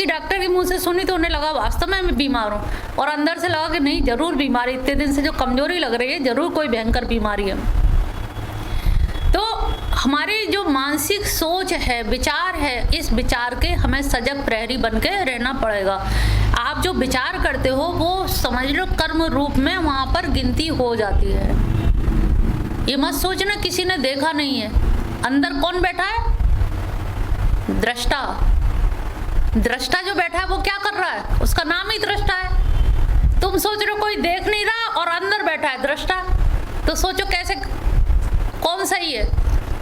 जबकि डॉक्टर के मुंह से सुनी तो उन्हें लगा वास्तव में मैं बीमार हूँ, और अंदर से लगा कि नहीं, जरूर बीमारी, इतने दिन से जो कमजोरी लग रही है जरूर कोई भयंकर बीमारी है। तो हमारी जो मानसिक सोच है, विचार है, इस विचार के हमें सजग प्रहरी बन के रहना पड़ेगा। आप जो विचार करते हो वो समझ लो कर्म रूप में वहाँ पर गिनती हो जाती है। ये मत सोचना किसी ने देखा नहीं है। अंदर कौन बैठा है? दृष्टा। दृष्टा जो बैठा है वो क्या कर रहा है? उसका नाम ही दृष्टा है। तुम सोच रहे हो कोई देख नहीं रहा और अंदर बैठा है दृष्टा, तो सोचो कैसे, कौन सही है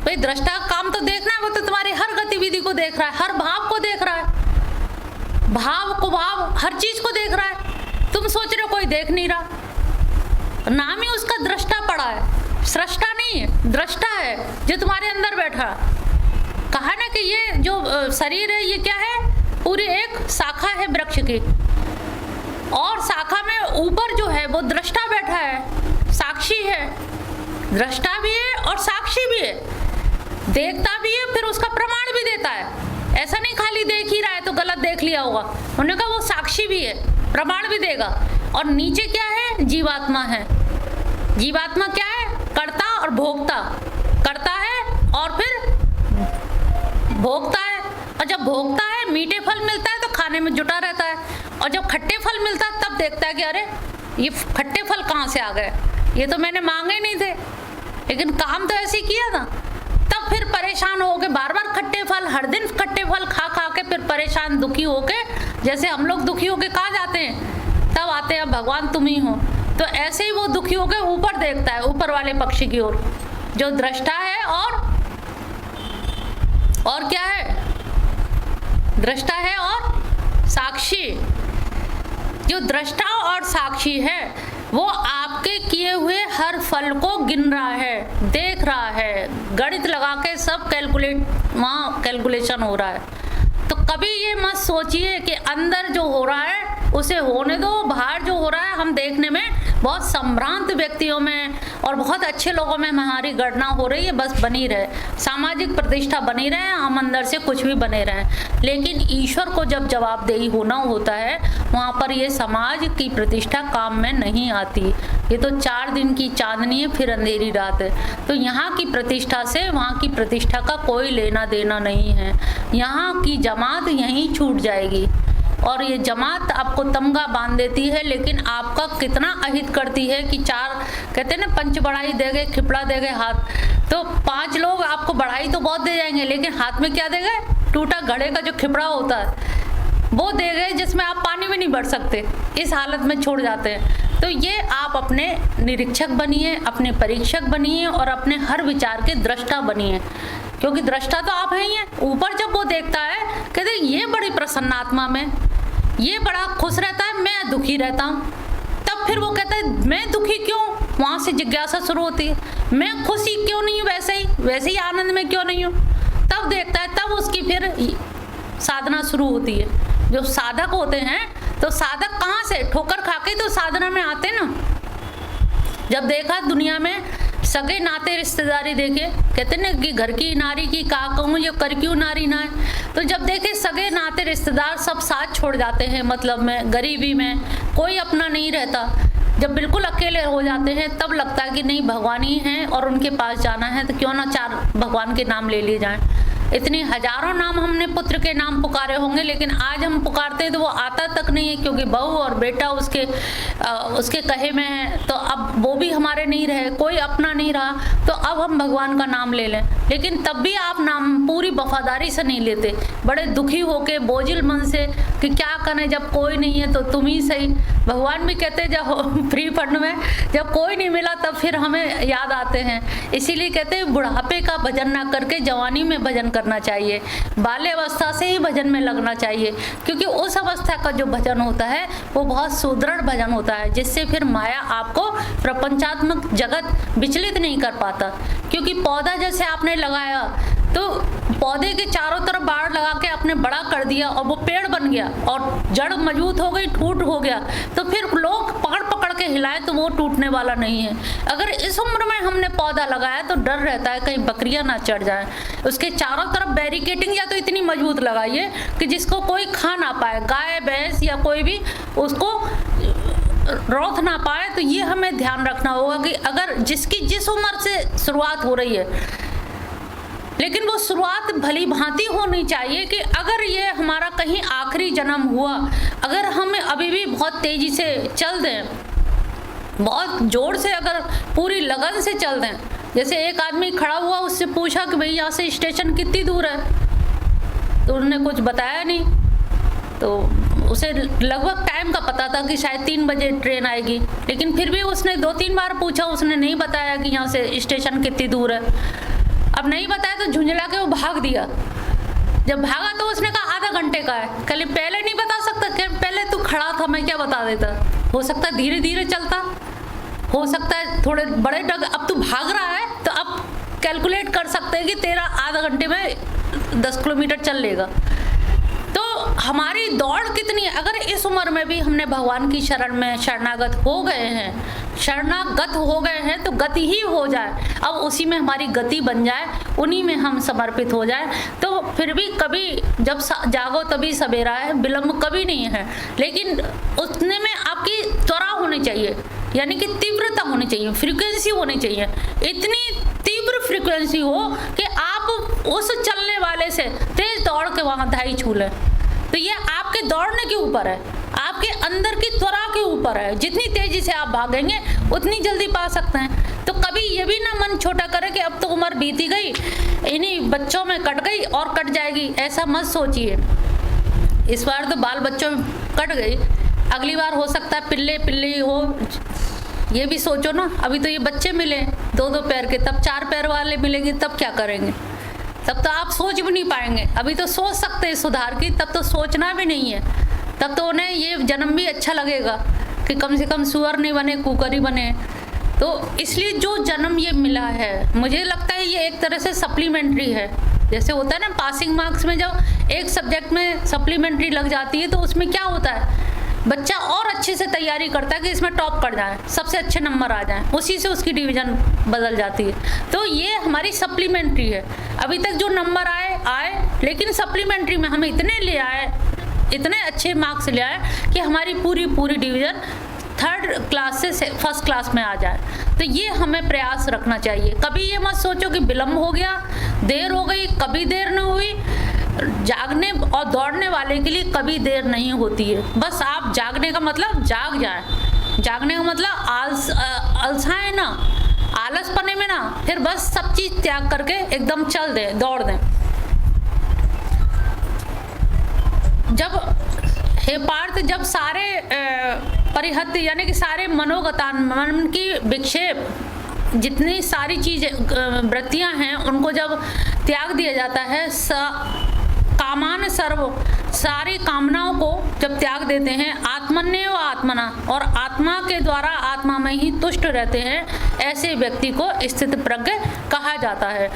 भाई? दृष्टा का काम तो देखना है, वो तो तुम्हारी हर गतिविधि को देख रहा है, हर भाव को देख रहा है, भाव को भाव, हर चीज को देख रहा है। तुम सोच रहे हो कोई देख नहीं रहा, नाम ही उसका दृष्टा पड़ा है, सृष्टा नहीं है, दृष्टा है जो तुम्हारे अंदर बैठा। कहा ना कि ये जो शरीर है ये क्या है? पूरी एक शाखा है वृक्ष की, और शाखा में ऊपर जो है वो दृष्टा बैठा है, साक्षी है। दृष्टा भी है और साक्षी भी है, देखता भी है, फिर उसका प्रमाण भी देता है। ऐसा नहीं खाली देख ही रहा है तो गलत देख लिया होगा, उन्होंने कहा वो साक्षी भी है, प्रमाण भी देगा। और नीचे क्या है? जीवात्मा है। जीवात्मा क्या है? कर्ता और भोक्ता। करता है और फिर भोगता है, और जब भोगता है मीठे फल मिलता है तो खाने में जुटा रहता है, और जब खट्टे फल मिलता है तब देखता है कि अरे ये खट्टे फल कहाँ से आ गए, ये तो मैंने मांगे नहीं थे, लेकिन काम तो ऐसे ही किया था। तब फिर परेशान हो के बार बार खट्टे फल, हर दिन खट्टे फल खा खा के फिर परेशान दुखी हो के, जैसे हम लोग दुखी हो के कहाँ जाते हैं, तब आते हैं भगवान तुम ही हो। तो ऐसे ही वो दुखी हो के ऊपर देखता है, ऊपर वाले पक्षी की ओर, जो दृष्टा है और क्या है? दृष्टा है और साक्षी। जो दृष्टा और साक्षी है वो आपके किए हुए हर फल को गिन रहा है, देख रहा है, गणित लगा के सब वहाँ कैलकुलेशन हो रहा है। तो कभी ये मत सोचिए कि अंदर जो हो रहा है उसे होने दो, बाहर जो हो रहा है हम देखने में बहुत संभ्रांत व्यक्तियों में और बहुत अच्छे लोगों में हमारी गणना हो रही है, बस बनी रहे, सामाजिक प्रतिष्ठा बनी रहे, हम अंदर से कुछ भी बने रहें। लेकिन ईश्वर को जब जवाबदेही होना होता है वहाँ पर ये समाज की प्रतिष्ठा काम में नहीं आती। ये तो 4 दिन की चांदनी है, फिर अंधेरी रात है। तो यहाँ की प्रतिष्ठा से वहाँ की प्रतिष्ठा का कोई लेना देना नहीं है। यहाँ की जमात यहीं छूट जाएगी, और ये जमात आपको तमगा बांध देती है, लेकिन आपका कितना अहित करती है कि 4 कहते हैं ना, पंच बढ़ाई दे गए, खिपड़ा दे गए हाथ। तो 5 लोग आपको बढ़ाई तो बहुत दे जाएंगे, लेकिन हाथ में क्या दे गए? टूटा घड़े का जो खिपड़ा होता है वो दे गए, जिसमें आप पानी में नहीं भर सकते, इस हालत में छोड़ जाते हैं। तो ये आप अपने निरीक्षक बनिए, अपने परीक्षक बनिए, और अपने हर विचार के दृष्टा बनिए, क्योंकि दृष्टा तो आप हैं ही हैं। ऊपर जब वो देखता है, कहते ये बड़ी प्रसन्न आत्मा में, ये बड़ा खुश रहता है, मैं दुखी रहता हूँ, तब फिर वो कहता है मैं दुखी क्यों? वहाँ से जिज्ञासा शुरू होती है, मैं खुशी क्यों नहीं हूँ, वैसे ही आनंद में क्यों नहीं हूँ? तब देखता है, तब उसकी फिर साधना शुरू होती है। जो साधक होते हैं, तो साधक कहाँ से? ठोकर खा के तो साधना में आते ना। जब देखा दुनिया में सगे नाते रिश्तेदारी देखे, कहते ना कि घर की नारी की का कहूँ, ये कर क्यों नारी ना है। तो जब देखे सगे नाते रिश्तेदार सब साथ छोड़ जाते हैं, मतलब में गरीबी में कोई अपना नहीं रहता, जब बिल्कुल अकेले हो जाते हैं, तब लगता है कि नहीं भगवान ही हैं और उनके पास जाना है, तो क्यों ना 4 भगवान के नाम ले लिए जाएं। इतनी हजारों नाम हमने पुत्र के नाम पुकारे होंगे, लेकिन आज हम पुकारते हैं तो वो आता तक नहीं है, क्योंकि बहू और बेटा उसके कहे में है। तो अब वो भी हमारे नहीं रहे, कोई अपना नहीं रहा, तो अब हम भगवान का नाम ले लें, लेकिन तब भी आप नाम पूरी वफादारी से नहीं लेते, बड़े दुखी होके बोझिल मन से कि क्या करें, जब कोई नहीं है तो तुम ही सही। भगवान भी कहते जब फ्री फंड में जब कोई नहीं मिला तब फिर हमें याद आते हैं। इसीलिए कहते हैं बुढ़ापे का भजन ना करके जवानी में भजन करना चाहिए, बाल्य अवस्था से ही भजन में लगना चाहिए, क्योंकि उस अवस्था का जो भजन होता है वो बहुत सुदृढ़ भजन होता है, जिससे फिर माया आपको प्रपंचात्मक जगत विचलित नहीं कर पाता। क्योंकि पौधा जैसे आपने लगाया तो पौधे के चारों तरफ बाड़ लगा के आपने बड़ा कर दिया और वो पेड़ बन गया और जड़ मजबूत हो गई, ठूट हो गया, तो फिर लोग पकड़ पकड़ के हिलाएं तो वो टूटने वाला नहीं है। अगर इस उम्र में हमने पौधा लगाया तो डर रहता है कहीं बकरियां ना चढ़ जाए। उसके चारों तरफ बैरिकेडिंग या तो इतनी मजबूत लगाइए कि जिसको कोई खा ना पाए, गाय भैंस या कोई भी उसको रौथ ना पाए। तो ये हमें ध्यान रखना होगा कि अगर जिसकी जिस उम्र से शुरुआत हो रही है, लेकिन वो शुरुआत भली भांति होनी चाहिए कि अगर ये हमारा कहीं आखिरी जन्म हुआ, अगर हम अभी भी बहुत तेजी से चल दें, बहुत जोर से अगर पूरी लगन से चल दें, जैसे एक आदमी खड़ा हुआ, उससे पूछा कि भाई यहाँ से स्टेशन कितनी दूर है, तो उन्होंने कुछ बताया नहीं। तो उसे लगभग टाइम का पता था कि शायद 3 बजे ट्रेन आएगी, लेकिन फिर भी उसने 2-3 बार पूछा, उसने नहीं बताया कि यहाँ से स्टेशन कितनी दूर है। अब नहीं बताया तो झुंझला के वो भाग दिया। जब भागा तो उसने कहा आधा घंटे का है। कल पहले नहीं बता सकता कि पहले तू खड़ा था, मैं क्या बता देता। हो सकता है धीरे धीरे चलता, हो सकता है थोड़े बड़े अब तू भाग रहा है तो अब कैलकुलेट कर सकते हैं कि तेरा आधा घंटे में 10 किलोमीटर चल लेगा। तो हमारी दौड़ कितनी है। अगर इस उम्र में भी हमने भगवान की शरण में शरणागत हो गए हैं तो गति ही हो जाए, अब उसी में हमारी गति बन जाए, उन्हीं में हम समर्पित हो जाए। तो फिर भी कभी जब जागो तभी सवेरा है, विलम्ब कभी नहीं है, लेकिन उतने में आपकी त्वरा होनी चाहिए, यानी कि तीव्रता होनी चाहिए, फ्रीक्वेंसी होनी चाहिए। इतनी तीव्र फ्रीक्वेंसी हो कि आप उस चलने वाले से तेज दौड़ के वहां धाई छू लें। तो ये आपके दौड़ने के ऊपर है, आपके अंदर की त्वरा के ऊपर है। जितनी तेजी से आप भागेंगे उतनी जल्दी पा सकते हैं। तो कभी ये भी ना मन छोटा करे कि अब तो उम्र बीती गई, इन्हीं बच्चों में कट गई और कट जाएगी, ऐसा मत सोचिए। इस बार तो बाल बच्चों में कट गई, अगली बार हो सकता है पिल्ले पिल्ले हो। ये भी सोचो ना, अभी तो ये बच्चे मिले 2-2 पैर के, तब 4 पैर वाले मिलेंगे, तब क्या करेंगे। तब तो आप सोच भी नहीं पाएंगे। अभी तो सोच सकते हैं सुधार की, तब तो सोचना भी नहीं है। तब तो उन्हें ये जन्म भी अच्छा लगेगा कि कम से कम सुअर नहीं बने, कुकर ही बने। तो इसलिए जो जन्म ये मिला है, मुझे लगता है ये एक तरह से सप्लीमेंट्री है। जैसे होता है ना पासिंग मार्क्स में, जब एक सब्जेक्ट में सप्लीमेंट्री लग जाती है तो उसमें क्या होता है, बच्चा और अच्छे से तैयारी करता है कि इसमें टॉप कर जाए, सबसे अच्छे नंबर आ जाएं, उसी से उसकी डिवीज़न बदल जाती है। तो ये हमारी सप्लीमेंट्री है। अभी तक जो नंबर आए, लेकिन सप्लीमेंट्री में हम इतने ले आए, इतने अच्छे मार्क्स ले आए कि हमारी पूरी डिवीज़न 3rd क्लास से 1st क्लास में आ जाए। तो ये हमें प्रयास रखना चाहिए। कभी ये मत सोचो कि विलम्ब हो गया, देर हो गई, कभी देर न हुई। जागने और दौड़ने वाले के लिए कभी देर नहीं होती है। बस आप जागने का मतलब जाग जाए, जागने का मतलब आलसाएं ना, आलस पने में ना, फिर बस सब चीज त्याग करके एकदम चल दें, दौड़ दें। जब हे पार्थ, जब सारे परिहत यानी कि सारे मनोगतान, मन की विक्षेप, जितनी सारी चीजें वृत्तियां हैं, उनको जब त्याग दिया जाता है, कामान सर्व, सारी कामनाओं को जब त्याग देते हैं, आत्मन्येव आत्मना, और आत्मा के द्वारा आत्मा में ही तुष्ट रहते हैं, ऐसे व्यक्ति को स्थित प्रज्ञ कहा जाता है।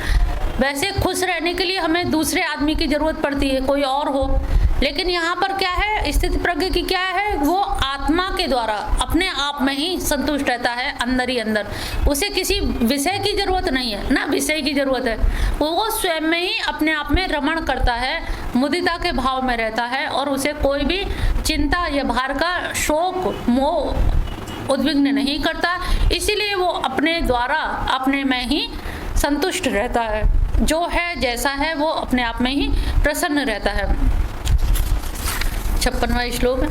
वैसे खुश रहने के लिए हमें दूसरे आदमी की जरूरत पड़ती है, कोई और हो, लेकिन यहाँ पर क्या है, स्थित प्रज्ञ की क्या है, वो आत्मा के द्वारा अपने आप में ही संतुष्ट रहता है, अंदर ही अंदर। उसे किसी विषय की जरूरत नहीं है, ना विषय की जरूरत है। वो स्वयं में ही अपने आप में रमण करता है, मुदिता के भाव में रहता है, और उसे कोई भी चिंता या भार का शोक मोह उद्विग्न नहीं करता। इसीलिए वो अपने द्वारा अपने में ही संतुष्ट रहता है, जो है जैसा है वो अपने आप में ही प्रसन्न रहता है। 56वां श्लोक है,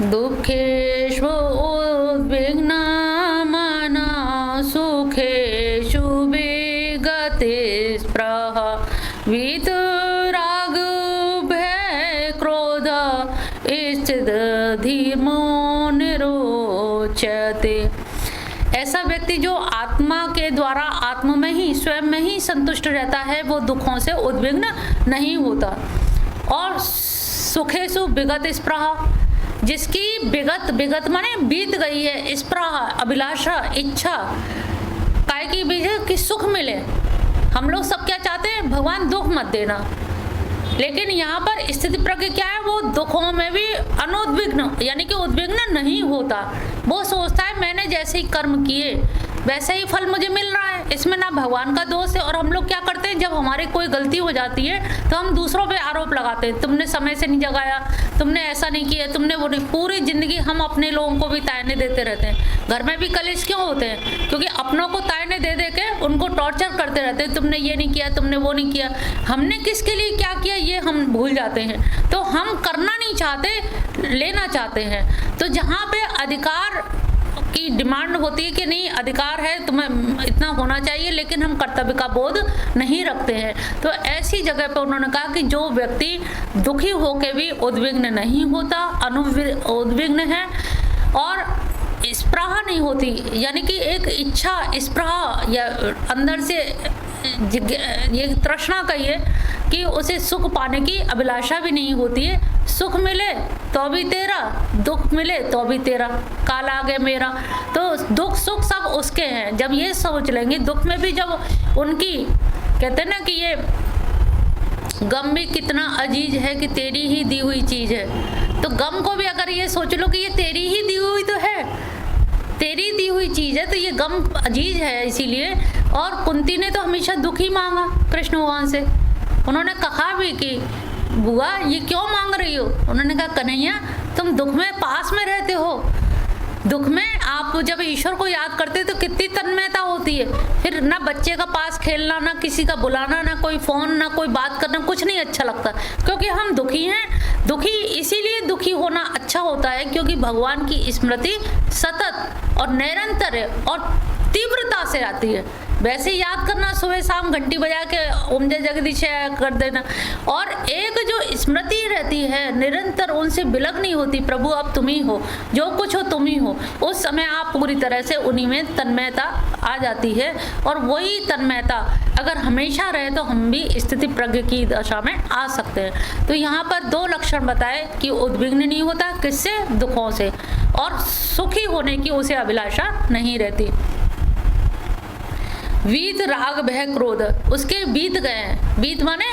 दुखेषु उद्विग्ना मना सुखेषु विगते स्पृह वीतराग भय क्रोध स्थित धीर्मो निरोचते। ऐसा व्यक्ति जो आत्मा के द्वारा आत्मा में ही स्वयं में ही संतुष्ट रहता है, वो दुखों से उद्विग्न नहीं होता। और सुखेषु विगत स्पृहा, जिसकी विगत माने बीत गई है, स्पृहा अभिलाषा, इच्छा काय की बीज कि सुख मिले। हम लोग सब क्या चाहते हैं, भगवान दुख मत देना, लेकिन यहाँ पर स्थिति प्रज्ञ क्या है, वो दुखों में भी अनुद्विग्न यानी कि उद्विग्न नहीं होता। वो सोचता है मैंने जैसे ही कर्म किए वैसे ही फल मुझे मिल रहा है, इसमें ना भगवान का दोष है। और हम लोग क्या करते हैं, जब हमारी कोई गलती हो जाती है तो हम दूसरों पे आरोप लगाते हैं, तुमने समय से नहीं जगाया, तुमने ऐसा नहीं किया, तुमने वो नहीं। पूरी जिंदगी हम अपने लोगों को भी ताने देते रहते हैं। घर में भी कलेश क्यों होते हैं, क्योंकि अपनों को ताने दे दे के उनको टॉर्चर करते रहते हैं, तुमने ये नहीं किया, तुमने वो नहीं किया। हमने किसके लिए क्या किया ये हम भूल जाते हैं। तो हम करना नहीं चाहते, लेना चाहते हैं। तो जहाँ पे अधिकार की डिमांड होती है कि नहीं अधिकार है तुम्हें इतना होना चाहिए, लेकिन हम कर्तव्य का बोध नहीं रखते हैं। तो ऐसी जगह पर उन्होंने कहा कि जो व्यक्ति दुखी होकर भी उद्विग्न नहीं होता, उद्विग्न है और स्पृहा नहीं होती, यानी कि एक इच्छा स्पृहा या अंदर से ये तृष्णा कहिए कि उसे सुख पाने की अभिलाषा भी नहीं होती है। सुख मिले तो भी तेरा, दुख मिले तो भी तेरा, काल आगे मेरा। तो दुख सुख सब उसके हैं। जब ये सोच लेंगे, दुख में भी जब उनकी कहते हैं ना कि ये गम भी कितना अजीज है कि तेरी ही दी हुई चीज है, तो गम को भी अगर ये सोच लो कि ये तेरी ही दी हुई तो है, तेरी दी हुई चीज है, तो ये गम अजीज है इसीलिए। और कुंती ने तो हमेशा दुख ही मांगा कृष्ण भगवान से। उन्होंने कहा भी कि बुआ ये क्यों मांग रही हो, उन्होंने कहा कन्हैया तुम दुख में पास में रहते हो, दुख में आप जब ईश्वर को याद करते तो कितनी तन्मयता होती है। फिर ना बच्चे का पास खेलना, ना किसी का बुलाना, ना कोई फोन, ना कोई बात करना, कुछ नहीं अच्छा लगता, क्योंकि हम दुखी हैं। दुखी इसीलिए दुखी होना अच्छा होता है क्योंकि भगवान की स्मृति सतत और निरंतर है और तीव्रता से आती है। वैसे याद करना सुबह शाम घंटी बजा के ओम जय जगदीश कर देना, और एक जो स्मृति रहती है निरंतर, उनसे बिलग नहीं होती, प्रभु अब तुम ही हो, जो कुछ हो तुम ही हो, उस समय आप पूरी तरह से उन्हीं में तन्मयता आ जाती है। और वही तन्मयता अगर हमेशा रहे तो हम भी स्थिति प्रज्ञ की दशा में आ सकते हैं। तो यहाँ पर दो लक्षण बताए कि उद्विग्न नहीं होता, किससे, दुखों से, और सुखी होने की उसे अभिलाषा नहीं रहती। वीत राग भय क्रोध, उसके बीत गए हैं। बीत माने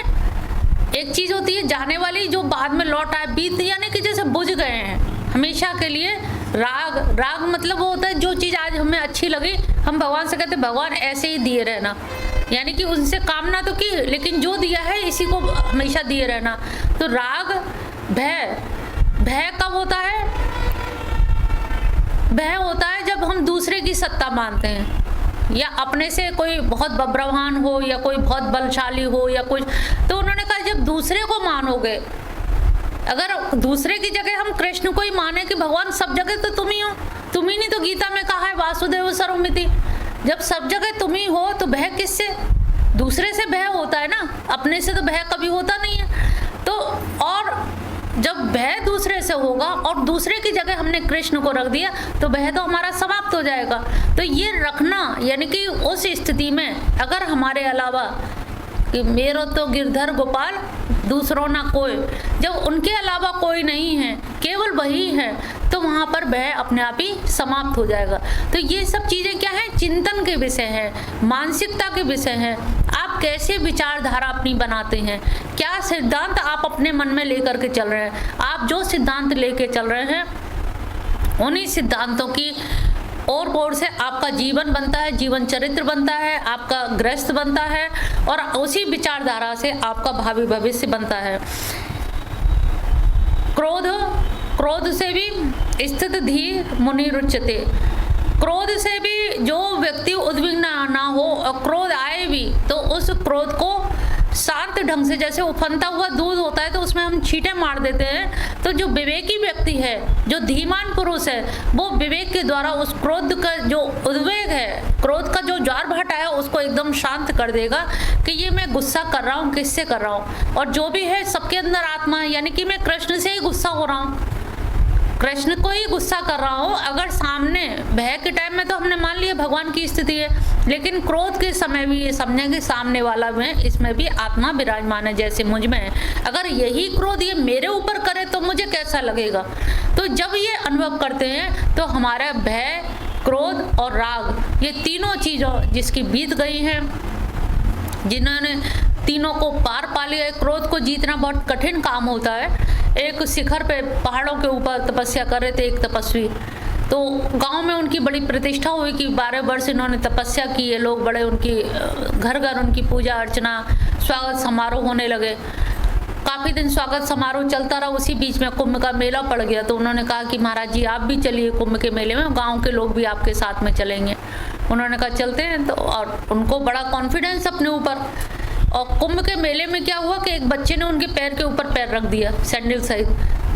एक चीज होती है जाने वाली जो बाद में लौट आए, बीत यानी कि जैसे बुझ गए हैं हमेशा के लिए। राग, राग मतलब वो होता है जो चीज आज हमें अच्छी लगी, हम भगवान से कहते भगवान ऐसे ही दिए रहना, यानी कि उनसे कामना तो की लेकिन जो दिया है इसी को हमेशा दिए रहना। तो राग भय, भय कब होता है, भय होता है जब हम दूसरे की सत्ता मानते हैं, या अपने से कोई बहुत बब्रवान हो या कोई बहुत बलशाली हो या कुछ। तो उन्होंने कहा जब दूसरे को मानोगे, अगर दूसरे की जगह हम कृष्ण को ही माने कि भगवान सब जगह तो तुम ही हो, तुम ही नहीं तो गीता में कहा है वासुदेव सर्वमिति, जब सब जगह तुम ही हो तो भय किससे, दूसरे से भय होता है ना, अपने से तो भय कभी होता नहीं है। तो और जब भय दूसरे से होगा और दूसरे की जगह हमने कृष्ण को रख दिया तो भय तो हमारा समाप्त हो जाएगा। तो ये रखना, यानी कि उस स्थिति में अगर हमारे अलावा कि मेरो तो गिरधर गोपाल दूसरों ना कोई, जब उनके अलावा कोई नहीं है, केवल वही है, तो वहाँ पर भय अपने आप ही समाप्त हो जाएगा। तो ये सब चीज़ें क्या है, चिंतन के विषय है, मानसिकता के विषय है। आप कैसे विचारधारा अपनी बनाते हैं, क्या सिद्धांत आप अपने मन में लेकर के चल रहे हैं। आप जो सिद्धांत लेके चल रहे हैं उन्हीं सिद्धांतों की और से आपका जीवन बनता है, जीवन चरित्र बनता है, आपका गृहस्थ बनता है, और उसी विचारधारा से आपका भावी भविष्य बनता है। क्रोध, क्रोध से भी स्थित धीर मुनि रुच्यते, क्रोध से भी जो व्यक्ति उद्विग्न ना हो और क्रोध आए भी तो उस क्रोध को शांत ढंग से, जैसे उफनता हुआ दूध होता है तो उसमें हम छींटे मार देते हैं, तो जो विवेकी व्यक्ति है, जो धीमान पुरुष है, वो विवेक के द्वारा उस क्रोध का जो उद्वेग है, क्रोध का जो ज्वार भाटा है, उसको एकदम शांत कर देगा कि ये मैं गुस्सा कर रहा हूँ, किससे कर रहा हूँ, और जो भी है सबके अंदर आत्मा है, यानी कि मैं कृष्ण से ही गुस्सा हो रहा हूँ, कृष्ण को ही गुस्सा कर रहा हूँ। अगर सामने भय के टाइम में तो हमने मान लिया भगवान की स्थिति है, लेकिन क्रोध के समय भी ये समझें कि सामने वाला में इसमें भी आत्मा विराजमान है, जैसे मुझ में है। अगर यही क्रोध ये मेरे ऊपर करे तो मुझे कैसा लगेगा। तो जब ये अनुभव करते हैं तो हमारा भय, क्रोध और राग, ये तीनों चीज़ों जिसकी बीत गई हैं, जिन्होंने तीनों को पार पा लिया। क्रोध को जीतना बहुत कठिन काम होता है। एक शिखर पे पहाड़ों के ऊपर तपस्या कर रहे थे एक तपस्वी, तो गांव में उनकी बड़ी प्रतिष्ठा हुई कि 12 वर्ष इन्होंने तपस्या की है। लोग बड़े उनकी घर घर उनकी पूजा अर्चना, स्वागत समारोह होने लगे। काफ़ी दिन स्वागत समारोह चलता रहा। उसी बीच में कुंभ का मेला पड़ गया, तो उन्होंने कहा कि महाराज जी आप भी चलिए कुंभ के मेले में, गांव के लोग भी आपके साथ में चलेंगे। उन्होंने कहा चलते हैं। तो और उनको बड़ा कॉन्फिडेंस अपने ऊपर। और कुंभ के मेले में क्या हुआ कि एक बच्चे ने उनके पैर के ऊपर पैर रख दिया सैंडल सहित।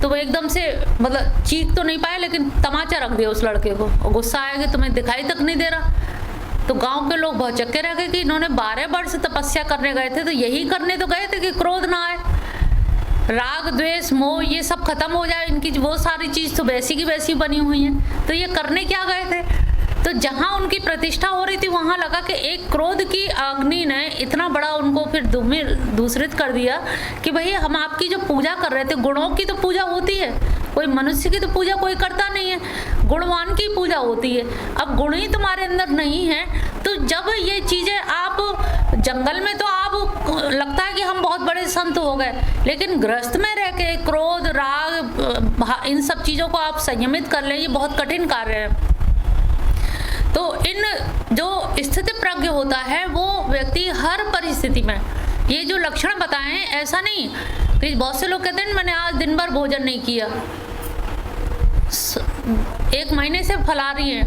तो वो एकदम से मतलब चीख तो नहीं पाए, लेकिन तमाचा रख दिया उस लड़के को। और गुस्सा आया कि तुम्हें दिखाई तक नहीं दे रहा। तो गांव के लोग बहुत चक्के रह गए कि इन्होंने 12 वर्ष तपस्या करने गए थे, तो यही करने तो गए थे कि क्रोध ना आए, राग द्वेष मोह ये सब खत्म हो जाए। इनकी वो सारी चीज़ तो वैसी की वैसी बनी हुई हैं, तो ये करने क्या गए थे। तो जहाँ उनकी प्रतिष्ठा हो रही थी वहाँ लगा कि एक क्रोध की अग्नि ने इतना बड़ा उनको फिर दूषित कर दिया कि भाई हम आपकी जो पूजा कर रहे थे, गुणों की तो पूजा होती है, कोई मनुष्य की तो पूजा कोई करता नहीं है, गुणवान की पूजा होती है। अब गुण ही तुम्हारे अंदर नहीं है, तो जब ये चीज़ें आप जंगल में तो आप लगता है कि हम बहुत बड़े संत हो गए, लेकिन गृहस्थ में रह के क्रोध राग इन सब चीज़ों को आप संयमित कर लें, ये बहुत कठिन कार्य है। तो इन जो स्थिति प्रज्ञ होता है वो व्यक्ति हर परिस्थिति में ये जो लक्षण बताए हैं, ऐसा नहीं कि बहुत से लोग कहते हैं मैंने आज दिन भर भोजन नहीं किया, 1 महीने से फलाहारी हैं,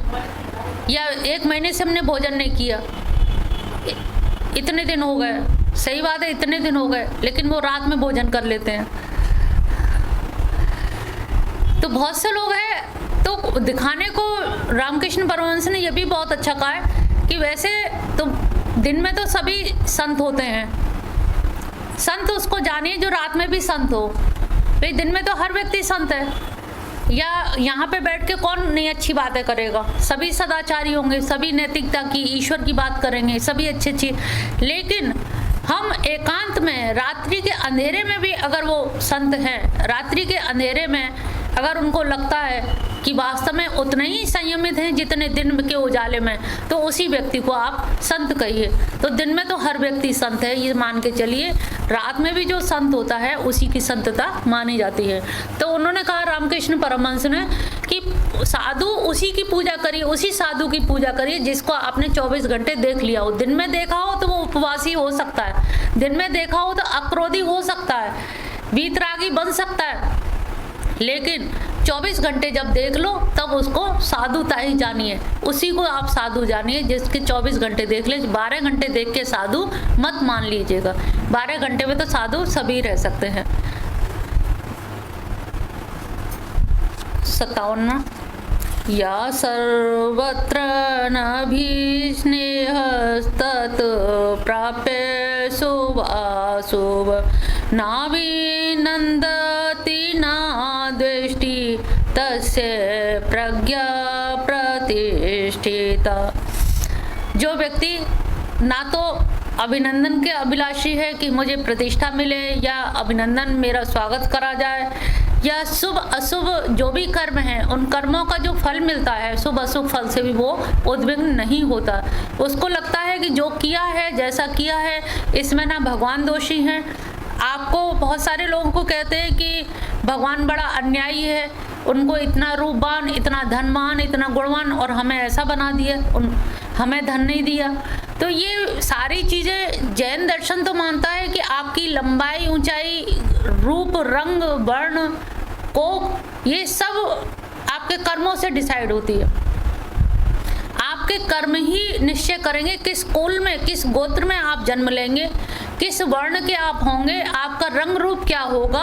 या 1 महीने से हमने भोजन नहीं किया, इतने दिन हो गए। सही बात है, इतने दिन हो गए, लेकिन वो रात में भोजन कर लेते हैं। तो बहुत से लोग हैं, तो दिखाने को रामकृष्ण परमहंस ने यह भी बहुत अच्छा कहा है कि वैसे तो दिन में तो सभी संत होते हैं, संत उसको जानिए जो रात में भी संत हो। भाई दिन में तो हर व्यक्ति संत है, या यहाँ पे बैठ के कौन नहीं अच्छी बातें करेगा, सभी सदाचारी होंगे, सभी नैतिकता की ईश्वर की बात करेंगे, सभी अच्छी। लेकिन हम एकांत में रात्रि के अंधेरे में भी अगर वो संत हैं, रात्रि के अंधेरे में अगर उनको लगता है कि वास्तव में उतने ही संयमित हैं जितने दिन के उजाले में, तो उसी व्यक्ति को आप संत कहिए। तो दिन में तो हर व्यक्ति संत है, ये मान के चलिए। रात में भी जो संत होता है उसी की संतता मानी जाती है। तो उन्होंने कहा रामकृष्ण परमहंस ने कि साधु उसी की पूजा करिए, उसी साधु की पूजा करिए जिसको आपने 24 घंटे देख लिया हो। दिन में देखा हो तो वो उपवासी हो सकता है, दिन में देखा हो तो अक्रोधी हो सकता है, वीतरागी बन सकता है, लेकिन 24 घंटे जब देख लो तब उसको साधुता ही जानिए, उसी को आप साधु जानिए जिसके 24 घंटे देख ले। 12 घंटे देख के साधु मत मान लीजिएगा, 12 घंटे में तो साधु सभी रह सकते हैं। 57वां, या सर्वत्र नभिस्नेहस्तत् प्राप्य शुभाशुभ नाभिनन्दति ना दृष्टि तस्य प्रज्ञा प्रतिष्ठिता। जो व्यक्ति ना तो अभिनंदन के अभिलाषी है कि मुझे प्रतिष्ठा मिले या अभिनंदन मेरा स्वागत करा जाए, या शुभ अशुभ जो भी कर्म है उन कर्मों का जो फल मिलता है शुभ अशुभ फल से भी वो उद्विग्न नहीं होता। उसको लगता है कि जो किया है जैसा किया है इसमें ना भगवान दोषी हैं। आपको बहुत सारे लोगों को कहते हैं कि भगवान बड़ा अन्यायी है, उनको इतना रूपवान, इतना धनवान, इतना गुणवान और हमें ऐसा बना दिया, हमें धन नहीं दिया। तो ये सारी चीज़ें जैन दर्शन तो मानता है कि आपकी लंबाई, ऊंचाई, रूप, रंग, वर्ण, कोक, ये सब आपके कर्मों से डिसाइड होती है। आपके कर्म ही निश्चय करेंगे किस कुल में, किस गोत्र में आप जन्म लेंगे, किस वर्ण के आप होंगे, आपका रंग रूप क्या होगा,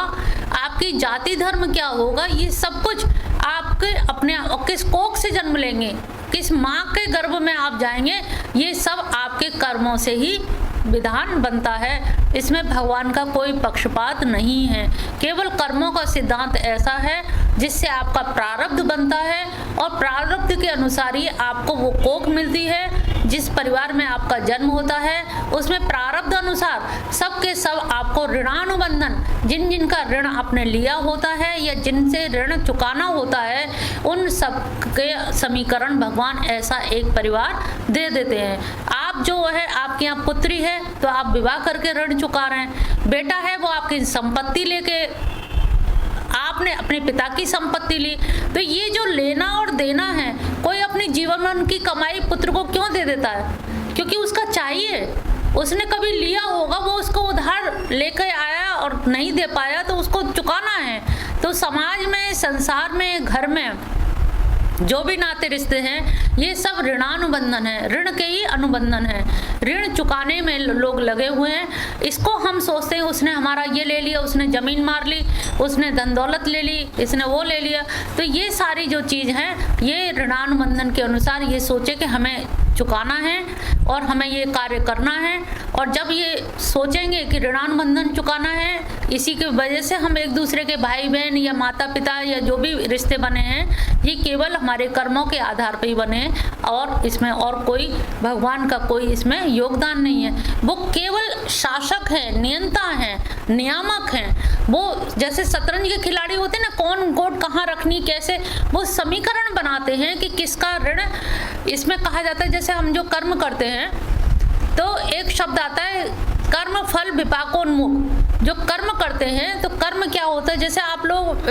आपकी जाति धर्म क्या होगा, ये सब कुछ आपके अपने, किस कोख से जन्म लेंगे, किस माँ के गर्भ में आप जाएंगे, ये सब आपके कर्मों से ही विधान बनता है। इसमें भगवान का कोई पक्षपात नहीं है, केवल कर्मों का सिद्धांत ऐसा है जिससे आपका प्रारब्ध बनता है और प्रारब्ध के अनुसार ही आपको वो कोख मिलती है जिस परिवार में आपका जन्म होता है उसमें प्रारब्ध अनुसार सबके सब आपको ऋणानुबंधन, जिन जिन का ऋण आपने लिया होता है या जिनसे ऋण चुकाना होता है, उन सब के समीकरण भगवान ऐसा एक परिवार दे देते हैं। आप जो है, आपके यहाँ पुत्री है तो आप विवाह करके ऋण चुका रहे हैं, बेटा है वो आपकी संपत्ति लेके, आपने अपने पिता की संपत्ति ली। तो ये जो लेना और देना है, कोई अपनी जीवन की कमाई पुत्र को क्यों दे देता है? क्योंकि उसका चाहिए, उसने कभी लिया होगा, वो उसको उधार लेकर आया और नहीं दे पाया तो उसको चुकाना है। तो समाज में, संसार में, घर में जो भी नाते रिश्ते हैं ये सब ऋणानुबंधन है, ऋण के ही अनुबंधन है। ऋण चुकाने में लोग लगे हुए हैं। इसको हम सोचते हैं उसने हमारा ये ले लिया, उसने ज़मीन मार ली, उसने धन दौलत ले ली, इसने वो ले लिया। तो ये सारी जो चीज़ हैं ये ऋणानुबंधन के अनुसार ये सोचे कि हमें चुकाना है और हमें ये कार्य करना है। और जब ये सोचेंगे कि ऋणानुबंधन चुकाना है, इसी की वजह से हम एक दूसरे के भाई बहन या माता पिता या जो भी रिश्ते बने हैं ये केवल हमारे कर्मों के आधार पर ही बने, और इसमें और कोई भगवान का कोई इसमें योगदान नहीं है। वो केवल शासक है, नियंता है, नियामक हैं। वो जैसे शतरंज के खिलाड़ी होते हैं ना, कौन गोट कहाँ रखनी कैसे, वो समीकरण बनाते हैं कि किसका ऋण। इसमें कहा जाता है जैसे हम जो कर्म करते हैं तो एक शब्द आता है कर्म फल विपाकोन्मुख। जो कर्म करते हैं तो कर्म क्या होता है, जैसे आप लोग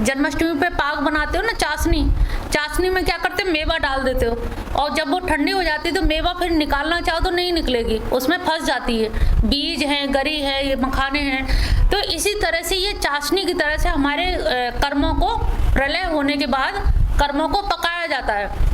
जन्माष्टमी पे पाक बनाते हो ना, चाशनी में क्या करते हैं, मेवा डाल देते हो, और जब वो ठंडी हो जाती है तो मेवा फिर निकालना चाहो तो नहीं निकलेगी, उसमें फंस जाती है, बीज है, गरी है, ये मखाने हैं। तो इसी तरह से ये चाशनी की तरह से हमारे कर्मों को प्रलय होने के बाद कर्मों को पकाया जाता है।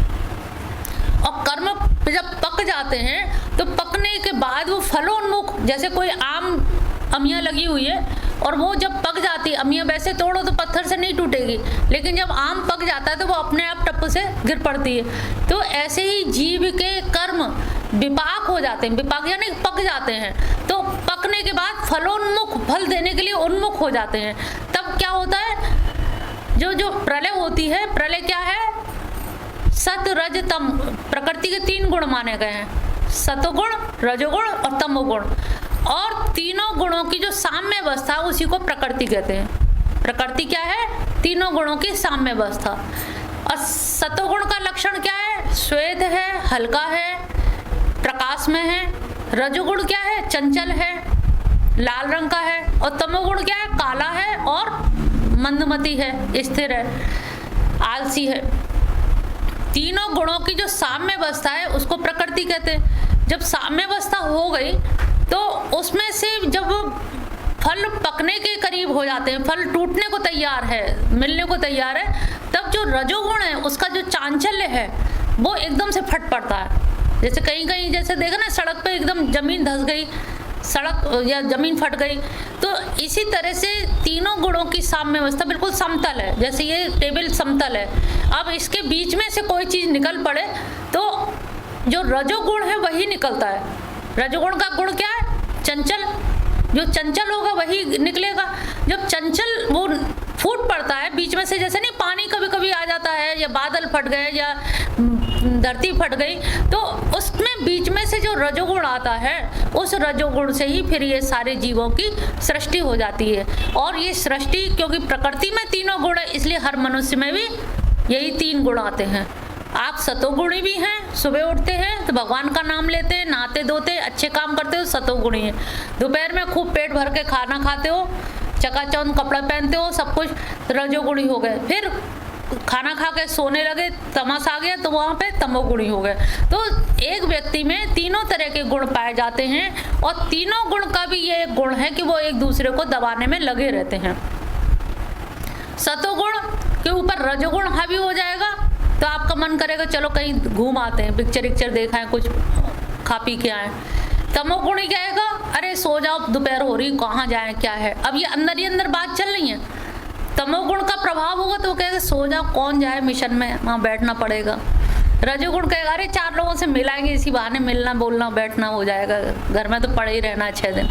और कर्म जब पक जाते हैं तो पकने के बाद वो फलोन्मुख, जैसे कोई आम अमियाँ लगी हुई है और वो जब पक जाती है, अमियाँ वैसे तोड़ो तो पत्थर से नहीं टूटेगी, लेकिन जब आम पक जाता है तो वो अपने आप टप्पू से गिर पड़ती है। तो ऐसे ही जीव के कर्म विपाक हो जाते हैं, विपाक यानी पक जाते हैं। तो पकने के बाद फलोन्मुख, फल देने के लिए उन्मुख हो जाते हैं। तब क्या होता है, जो प्रलय होती है, प्रलय क्या है, सत रज तम, प्रकृति के 3 गुण माने गए हैं, सतोगुण, रजोगुण और तमोगुण। और तीनों गुणों की जो साम्य अवस्था उसी को प्रकृति कहते हैं। प्रकृति क्या है, तीनों गुणों की साम्य अवस्था। और सतोगुण का लक्षण क्या है, श्वेत है, हल्का है, प्रकाश में है। रजोगुण क्या है, चंचल है, लाल रंग का है। और तमोगुण क्या है, काला है और मंदमती है, स्थिर है, आलसी है। तीनों गुणों की जो साम्य अवस्था है उसको प्रकृति कहते हैं। जब साम्य अवस्था हो गई तो उसमें से जब फल पकने के करीब हो जाते हैं, फल टूटने को तैयार है, मिलने को तैयार है, तब जो रजोगुण है उसका जो चांचल्य है वो एकदम से फट पड़ता है। जैसे कहीं कहीं जैसे देखा ना, सड़क पे एकदम जमीन धंस गई, सड़क या जमीन फट गई, तो इसी तरह से तीनों गुणों की साम्य अवस्था बिल्कुल समतल है। जैसे ये टेबल समतल है, अब इसके बीच में से कोई चीज़ निकल पड़े तो जो रजोगुण है वही निकलता है। रजोगुण का गुण क्या है, चंचल, जो चंचल होगा वही निकलेगा। जब चंचल वो फूट पड़ता है बीच में से, जैसे नहीं पानी कभी कभी आ जाता है या बादल फट गए या धरती फट गई, तो उसमें बीच में से जो रजोगुण आता है उस रजोगुण से ही फिर ये सारे जीवों की सृष्टि हो जाती है। और ये सृष्टि, क्योंकि प्रकृति में तीनों गुण है इसलिए हर मनुष्य में भी यही 3 गुण आते हैं। आप सतोगुणी भी हैं, सुबह उठते हैं तो भगवान का नाम लेते हैं, नहाते धोते अच्छे काम करते हो, सतोगुणी है। दोपहर में खूब पेट भर के खाना खाते हो, चकाचौंध कपड़ा पहनते हो, सब कुछ रजोगुणी हो गए। फिर खाना खा के सोने लगे, तमस आ गया तो वहाँ पे तमोगुणी हो गए। तो एक व्यक्ति में तीनों तरह के गुण पाए जाते हैं, और तीनों गुण का भी ये एक गुण है कि वो एक दूसरे को दबाने में लगे रहते हैं। सतोगुण के ऊपर रजोगुण हावी हो जाएगा तो आपका मन करेगा चलो कहीं घूम आते हैं, पिक्चर देखाएं, कुछ खा पी के आए। तमोगुणी कहेगा अरे सो जाओ, दोपहर हो रही, कहाँ जाएं, क्या है। अब ये अंदर ही अंदर बात चल रही है। तमोगुण का प्रभाव होगा तो वो कहेगा सो जाओ, कौन जाए मिशन में, वहाँ बैठना पड़ेगा। रजोगुण कहेगा अरे 4 लोगों से मिलाएंगे, इसी बहाने मिलना बोलना बैठना हो जाएगा, घर में तो पड़े ही रहना 6 दिन।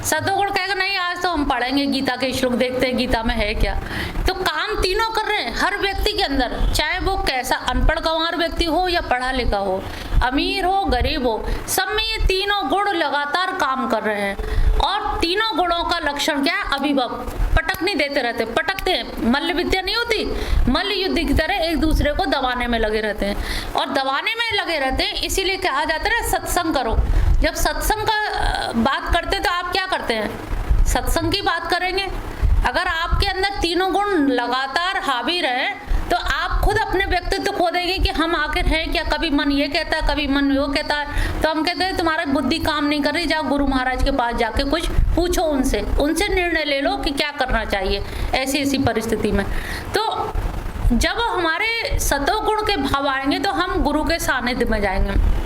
सतोगुण कहेगा नहीं आज तो हम पढ़ेंगे, गीता के श्लोक देखते हैं गीता में है क्या। तो काम तीनों कर रहे हैं हर व्यक्ति के अंदर, चाहे वो कैसा अनपढ़ गंवार व्यक्ति हो या पढ़ा लिखा हो। अमीर हो गरीब हो, सब में ये तीनों गुण लगातार काम कर रहे हैं। और तीनों गुणों का लक्षण क्या है? अभिभव, पटक नहीं देते रहते, पटकते हैं। मल्ल विद्या नहीं होती, मल्ल युद्ध की तरह एक दूसरे को दबाने में लगे रहते हैं। और दबाने में लगे रहते हैं इसीलिए कहा जाता है सत्संग करो। जब सत्संग का बात करते हैं तो आप क्या करते हैं? सत्संग की बात करेंगे। अगर आपके अंदर तीनों गुण लगातार हावी रहे तो आप खुद अपने व्यक्तित्व खो देंगे कि हम आखिर हैं क्या। कभी मन ये कहता है, कभी मन वो कहता है, तो हम कहते हैं तुम्हारा बुद्धि काम नहीं कर रही, जाओ गुरु महाराज के पास जाके कुछ पूछो, उनसे निर्णय ले लो कि क्या करना चाहिए ऐसी परिस्थिति में। तो जब हमारे सतोगुण के भाव आएंगे तो हम गुरु के सानिध्य में जाएंगे।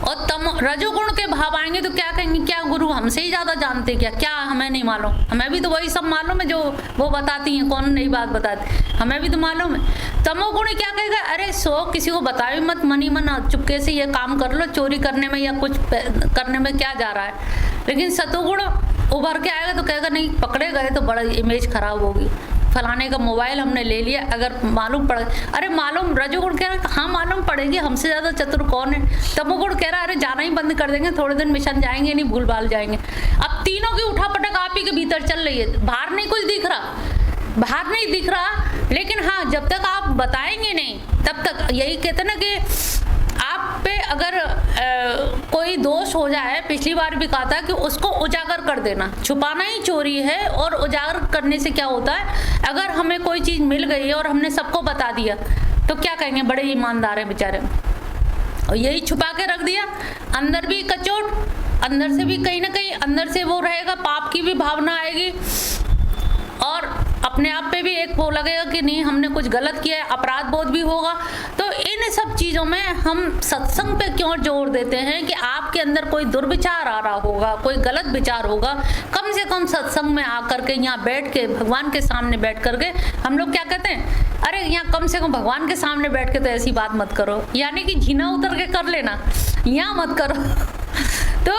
और रजोगुण के भाव आएंगे तो क्या कहेंगे, क्या गुरु हमसे ही ज्यादा जानते क्या हमें नहीं मालूम, हमें भी तो वही सब मालूम है जो वो बताती हैं, कौन नई बात बताती, हमें भी तो मालूम है। तमोगुण क्या कहेगा, अरे किसी को बताओ मत, मनी मन चुपके से ये काम कर लो, चोरी करने में या कुछ करने में क्या जा रहा है। लेकिन सतोगुण उभर के आएगा तो कहेगा नहीं, पकड़े गए तो बड़ा इमेज खराब होगी, फलाने का मोबाइल हमने ले लिया, अगर मालूम पड़, अरे मालूम। रजोगुण कह रहा है हाँ मालूम पड़ेगी, हमसे ज्यादा चतुर कौन है। तमोगुण कह रहा है अरे जाना ही बंद कर देंगे, थोड़े दिन मिशन जाएंगे नहीं, भूल भाल जाएंगे। अब तीनों की उठापटक आप ही के भीतर चल रही है, बाहर नहीं कुछ दिख रहा, बाहर नहीं दिख रहा। लेकिन हाँ, जब तक आप बताएंगे नहीं तब तक, यही कहते ना कि आप पे अगर कोई दोष हो जाए, पिछली बार भी कहा था कि उसको उजागर कर देना, छुपाना ही चोरी है। और उजागर करने से क्या होता है, अगर हमें कोई चीज मिल गई है और हमने सबको बता दिया तो क्या कहेंगे, बड़े ईमानदार हैं बेचारे, और यही छुपा के रख दिया, अंदर भी कचोट, अंदर से भी कहीं ना कहीं अंदर से वो रहेगा, पाप की भी भावना आएगी और अपने आप पे भी एक वो लगेगा कि नहीं हमने कुछ गलत किया है, अपराध बोध भी होगा। तो इन सब चीज़ों में हम सत्संग पे क्यों जोर देते हैं कि आपके अंदर कोई दुर्विचार आ रहा होगा, कोई गलत विचार होगा, कम से कम सत्संग में आकर के यहाँ बैठ के भगवान के सामने बैठ करके हम लोग क्या कहते हैं, अरे यहाँ कम से कम भगवान के सामने बैठ के तो ऐसी बात मत करो, यानी कि झीना उतर के कर लेना, यहाँ मत करो। तो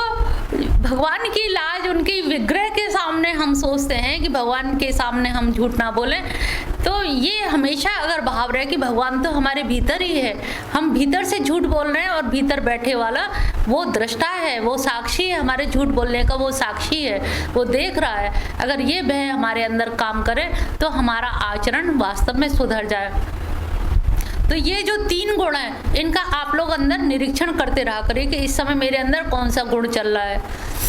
भगवान की लाज उनकी विग्रह के सामने हम सोचते हैं कि भगवान के सामने हम झूठ ना बोलें। तो ये हमेशा अगर भाव रहे कि भगवान तो हमारे भीतर ही है, हम भीतर से झूठ बोल रहे हैं और भीतर बैठे वाला वो दृष्टा है, वो साक्षी है, हमारे झूठ बोलने का वो साक्षी है, वो देख रहा है। अगर ये भय हमारे अंदर काम करे तो हमारा आचरण वास्तव में सुधर जाए। तो ये जो तीन गुण हैं इनका आप लोग अंदर निरीक्षण करते रहा करिए कि इस समय मेरे अंदर कौन सा गुण चल रहा है।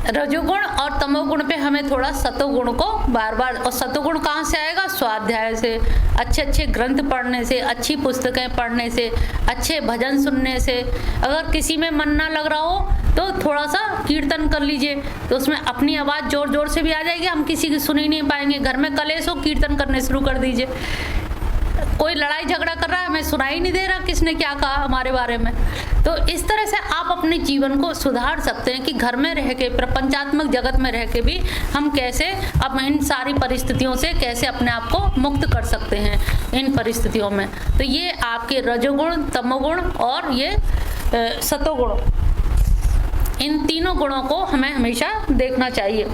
रजोगुण और तमोगुण पे हमें थोड़ा सतोगुण को बार बार, और सतोगुण कहाँ से आएगा, स्वाध्याय से, अच्छे अच्छे ग्रंथ पढ़ने से, अच्छी पुस्तकें पढ़ने से, अच्छे भजन सुनने से। अगर किसी में मन ना लग रहा हो तो थोड़ा सा कीर्तन कर लीजिए, तो उसमें अपनी आवाज़ जोर जोर से भी आ जाएगी, हम किसी की सुन ही नहीं पाएंगे। घर में कलेश हो, कीर्तन करने शुरू कर दीजिए। कोई लड़ाई झगड़ा कर रहा है, हमें सुनाई नहीं दे रहा किसने क्या कहा हमारे बारे में। तो इस तरह से आप अपने जीवन को सुधार सकते हैं कि घर में रह के, प्रपंचात्मक जगत में रह के भी हम कैसे अब इन सारी परिस्थितियों से कैसे अपने आप को मुक्त कर सकते हैं इन परिस्थितियों में। तो ये आपके रजोगुण, तमोगुण और ये सतोगुण, इन तीनों गुणों को हमें हमेशा देखना चाहिए।